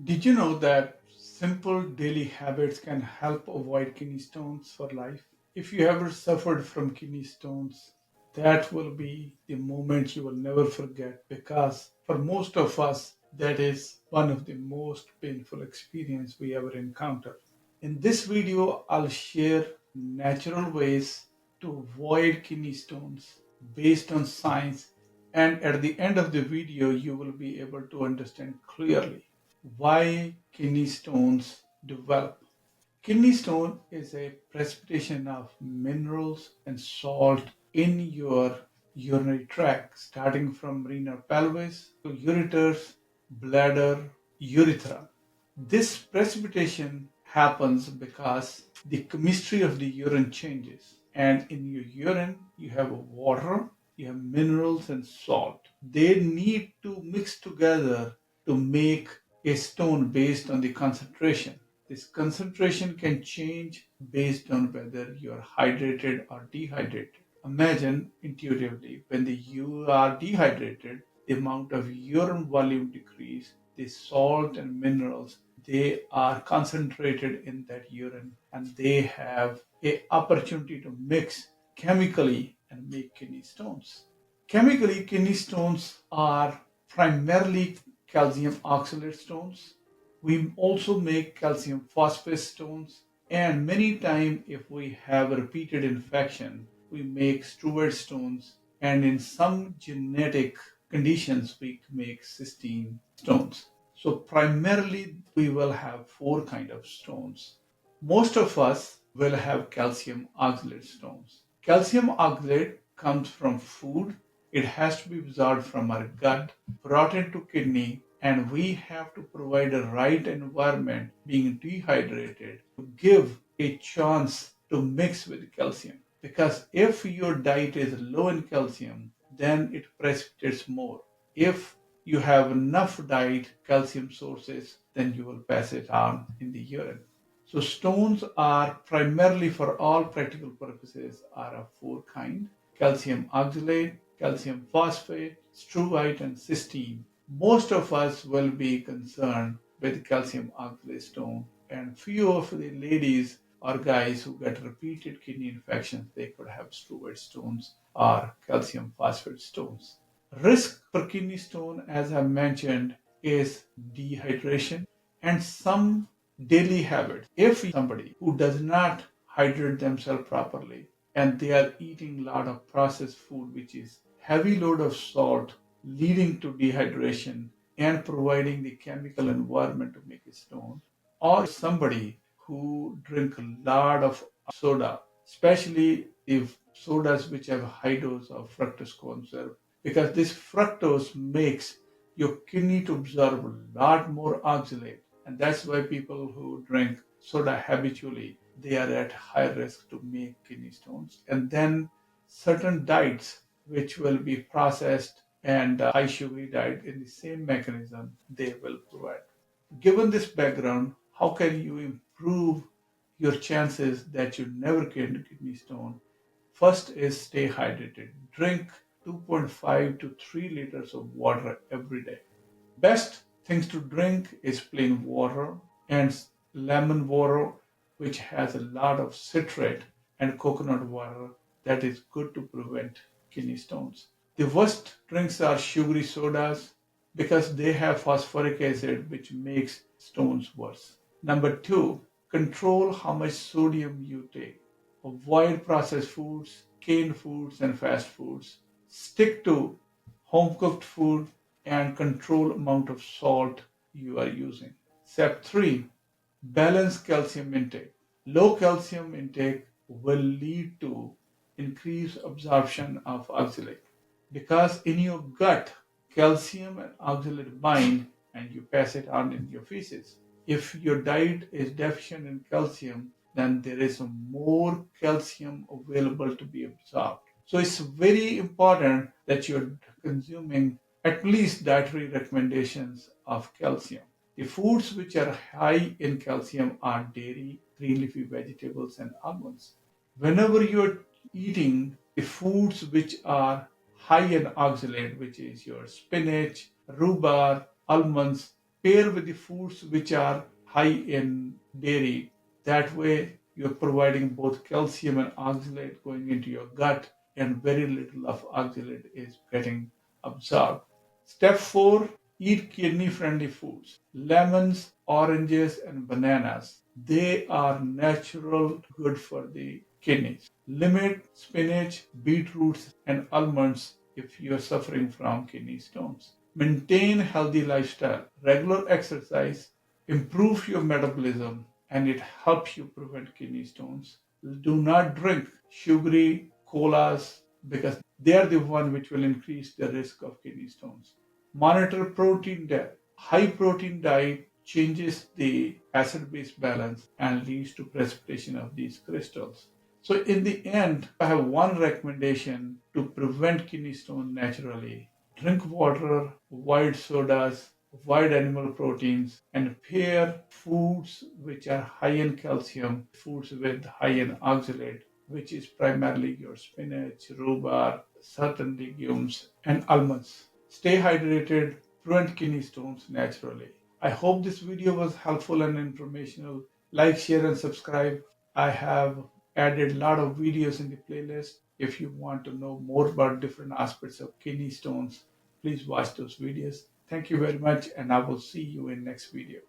Did you know that simple daily habits can help avoid kidney stones for life? If you ever suffered from kidney stones, that will be the moment you will never forget because for most of us, that is one of the most painful experience we ever encounter. In this video, I'll share natural ways to avoid kidney stones based on science, and at the end of the video, you will be able to understand clearly why kidney stones develop. Kidney stone is a precipitation of minerals and salt in your urinary tract, starting from renal pelvis to ureters, bladder, urethra. This precipitation happens because the chemistry of the urine changes. And in your urine, you have water, you have minerals and salt. They need to mix together to make a stone based on the concentration. This concentration can change based on whether you're hydrated or dehydrated. Imagine intuitively when you are dehydrated, the amount of urine volume decrease, the salt and minerals, they are concentrated in that urine and they have a opportunity to mix chemically and make kidney stones. Chemically, kidney stones are primarily calcium oxalate stones. We also make calcium phosphate stones, and many times if we have a repeated infection, we make Stewart stones, and in some genetic conditions, we make cystine stones. So primarily, we will have four kind of stones. Most of us will have calcium oxalate stones. Calcium oxalate comes from food. It has to be absorbed from our gut, brought into kidney, and we have to provide a right environment, being dehydrated, to give a chance to mix with calcium. Because if your diet is low in calcium, then it precipitates more. If you have enough diet calcium sources, then you will pass it on in the urine. So stones are primarily for all practical purposes are of four kind: calcium oxalate, calcium phosphate, struvite, and cystine. Most of us will be concerned with calcium oxalate stone, and few of the ladies or guys who get repeated kidney infections, they could have struvite stones or calcium phosphate stones. Risk for kidney stone, as I mentioned, is dehydration and some daily habits. If somebody who does not hydrate themselves properly and they are eating a lot of processed food, which is heavy load of salt leading to dehydration and providing the chemical environment to make a stone, or somebody who drink a lot of soda, especially if sodas which have high dose of fructose corn syrup, because this fructose makes your kidney to absorb a lot more oxalate, and that's why people who drink soda habitually, they are at high risk to make kidney stones. And then certain diets which will be processed and high sugary diet in the same mechanism they will provide. Given this background, how can you improve your chances that you never get kidney stone? First is stay hydrated. Drink 2.5 to 3 liters of water every day. Best things to drink is plain water and lemon water, which has a lot of citrate, and coconut water that is good to prevent kidney stones. The worst drinks are sugary sodas because they have phosphoric acid, which makes stones worse. Number two, control how much sodium you take. Avoid processed foods, canned foods, and fast foods. Stick to home cooked food and control amount of salt you are using. Step 3, balance calcium intake. Low calcium intake will lead to increased absorption of oxalate because in your gut calcium and oxalate bind and you pass it on in your feces. If your diet is deficient in calcium, then there is more calcium available to be absorbed. So it's very important that you're consuming at least dietary recommendations of calcium. The foods which are high in calcium are dairy, green leafy vegetables, and almonds. Whenever you're eating the foods which are high in oxalate, which is your spinach, rhubarb, almonds, Pair with the foods which are high in dairy. That way, you're providing both calcium and oxalate going into your gut, and very little of oxalate is getting absorbed. Step 4, eat kidney friendly foods. Lemons, oranges, and bananas. They are natural good for the kidneys. Limit spinach, beetroots, and almonds if you're suffering from kidney stones. Maintain healthy lifestyle. Regular exercise improve your metabolism and it helps you prevent kidney stones. Do not drink sugary colas because they are the one which will increase the risk of kidney stones. Monitor protein diet. High protein diet changes the acid base balance and leads to precipitation of these crystals. So in the end, I have one recommendation to prevent kidney stone naturally. Drink water, avoid sodas, avoid animal proteins, and pair foods which are high in calcium, foods with high in oxalate, which is primarily your spinach, rhubarb, certain legumes, and almonds. Stay hydrated, prevent kidney stones naturally. I hope this video was helpful and informational. Like, share, and subscribe. I have added a lot of videos in the playlist. If you want to know more about different aspects of kidney stones, please watch those videos. Thank you very much, and I will see you in next video.